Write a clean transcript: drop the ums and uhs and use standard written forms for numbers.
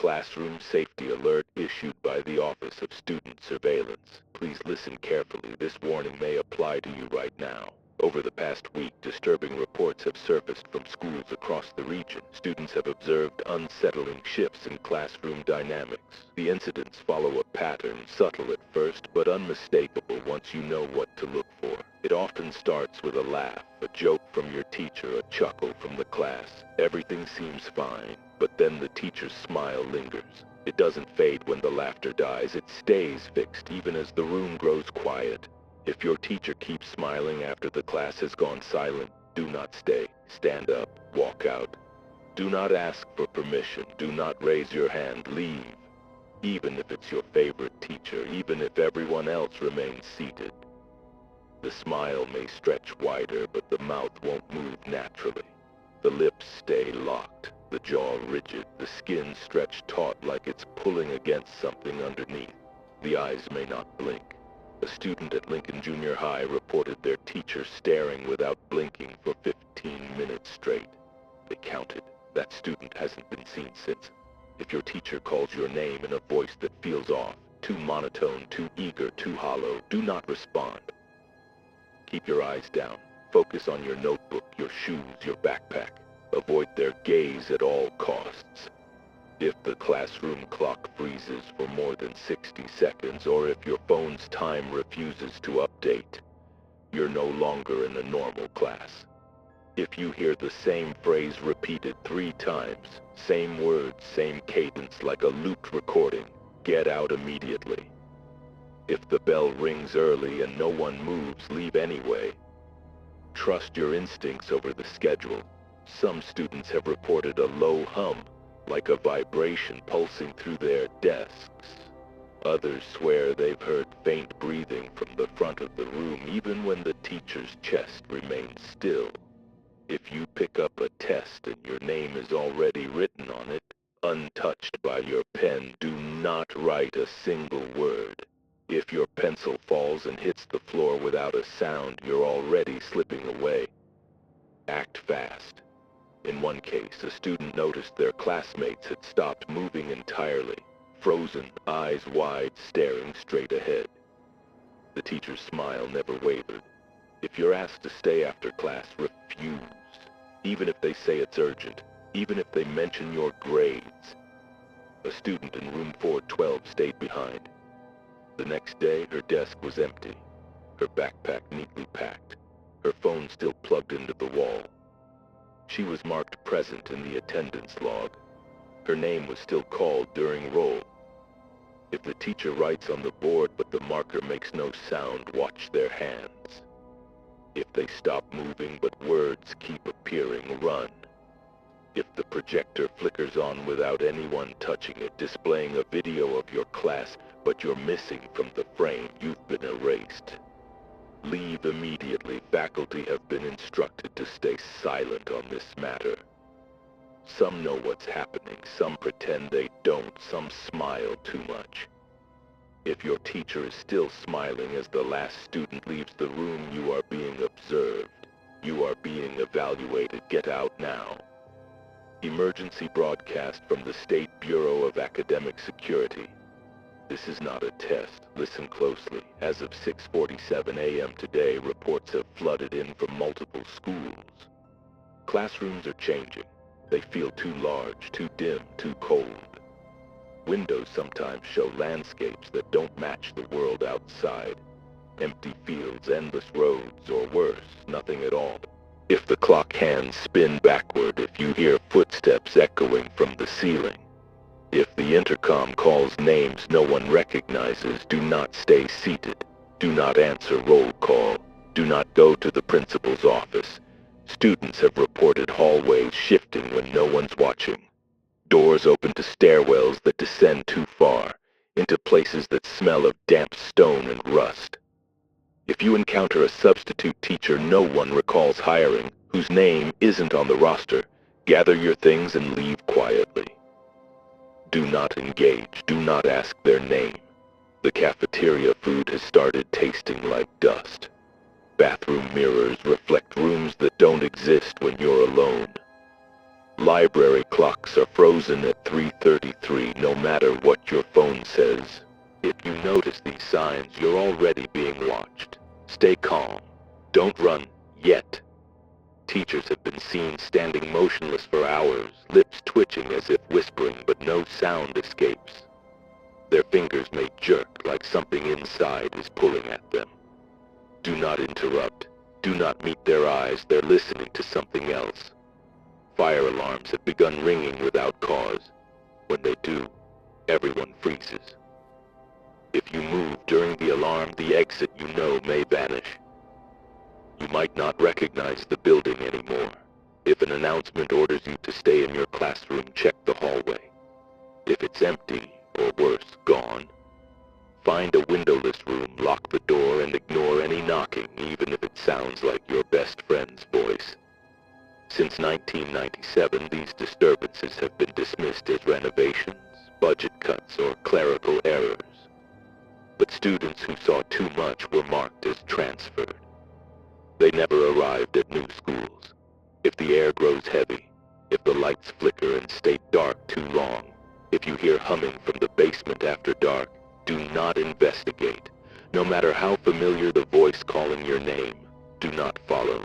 classroom safety alert issued by the Office of Student Surveillance. Please listen carefully. This warning may apply to you right now. Over the past week, disturbing reports have surfaced from schools across the region. Students have observed unsettling shifts in classroom dynamics. The incidents follow a pattern, subtle at first, but unmistakable once you know what to look for. It often starts with a laugh, a joke from your teacher, a chuckle from the class. Everything seems fine, but then the teacher's smile lingers. It doesn't fade when the laughter dies. It stays fixed even as the room grows quiet. If your teacher keeps smiling after the class has gone silent, do not stay. Stand up. Walk out. Do not ask for permission. Do not raise your hand. Leave. Even if it's your favorite teacher, even if everyone else remains seated. The smile may stretch wider, but the mouth won't move naturally. The lips stay locked, the jaw rigid, the skin stretched taut like it's pulling against something underneath. The eyes may not blink. A student at Lincoln Junior High reported their teacher staring without blinking for 15 minutes straight. They counted. That student hasn't been seen since. If your teacher calls your name in a voice that feels off, too monotone, too eager, too hollow, do not respond. Keep your eyes down. Focus on your notebook, your shoes, your backpack. Avoid their gaze at all costs. If the classroom clock freezes for more than 60 seconds, or if your phone's time refuses to update, you're no longer in a normal class. If you hear the same phrase repeated 3 times, same words, same cadence like a looped recording, get out immediately. If the bell rings early and no one moves, leave anyway. Trust your instincts over the schedule. Some students have reported a low hum, like a vibration pulsing through their desks. Others swear they've heard faint breathing from the front of the room, even when the teacher's chest remains still. If you pick up a test and your name is already written on it, untouched by your pen, do not write a single word. If your pencil falls and hits the floor without a sound, you're already slipping away. Act fast. In one case, a student noticed their classmates had stopped moving entirely, frozen, eyes wide, staring straight ahead. The teacher's smile never wavered. If you're asked to stay after class, refuse. Even if they say it's urgent, even if they mention your grades. A student in room 412 stayed behind. The next day, her desk was empty, her backpack neatly packed, her phone still plugged into the wall. She was marked present in the attendance log. Her name was still called during roll. If the teacher writes on the board but the marker makes no sound, watch their hands. If they stop moving but words keep appearing, run. If the projector flickers on without anyone touching it, displaying a video of your class, but you're missing from the frame, you've been erased. Leave immediately. Faculty have been instructed to stay silent on this matter. Some know what's happening, some pretend they don't, some smile too much. If your teacher is still smiling as the last student leaves the room, you are being observed. You are being evaluated. Get out now. Emergency broadcast from the State Bureau of Academic Security. This is not a test. Listen closely. As of 6:47 a.m. today, reports have flooded in from multiple schools. Classrooms are changing. They feel too large, too dim, too cold. Windows sometimes show landscapes that don't match the world outside. Empty fields, endless roads, or worse, nothing at all. If the clock hands spin backward, if you hear footsteps echoing from the ceiling, if the intercom calls names no one recognizes, do not stay seated. Do not answer roll call. Do not go to the principal's office. Students have reported hallways shifting when no one's watching. Doors open to stairwells that descend too far, into places that smell of damp stone and rust. If you encounter a substitute teacher no one recalls hiring, whose name isn't on the roster, gather your things and leave quietly. Do not engage. Do not ask their name. The cafeteria food has started tasting like dust. Bathroom mirrors reflect rooms that don't exist when you're alone. Library clocks are frozen at 3:33 no matter what your phone says. If you notice these signs, you're already being watched. Stay calm. Don't run yet. Teachers have been seen standing motionless for hours, lips twitching as if whispering, but no sound escapes. Their fingers may jerk like something inside is pulling at them. Do not interrupt. Do not meet their eyes. They're listening to something else. Fire alarms have begun ringing without cause. When they do, everyone freezes. If you move during the alarm, the exit you know may vanish. You might not recognize the building anymore. If an announcement orders you to stay in your classroom, check the hallway. If it's empty, or worse, gone, find a windowless room, lock the door, and ignore any knocking, even if it sounds like your best friend's voice. Since 1997, these disturbances have been dismissed as renovations, budget cuts, or clerical errors. But students who saw too much were marked as transferred. They never arrived at new schools. If the air grows heavy, if the lights flicker and stay dark too long, if you hear humming from the basement after dark, do not investigate. No matter how familiar the voice calling your name, do not follow.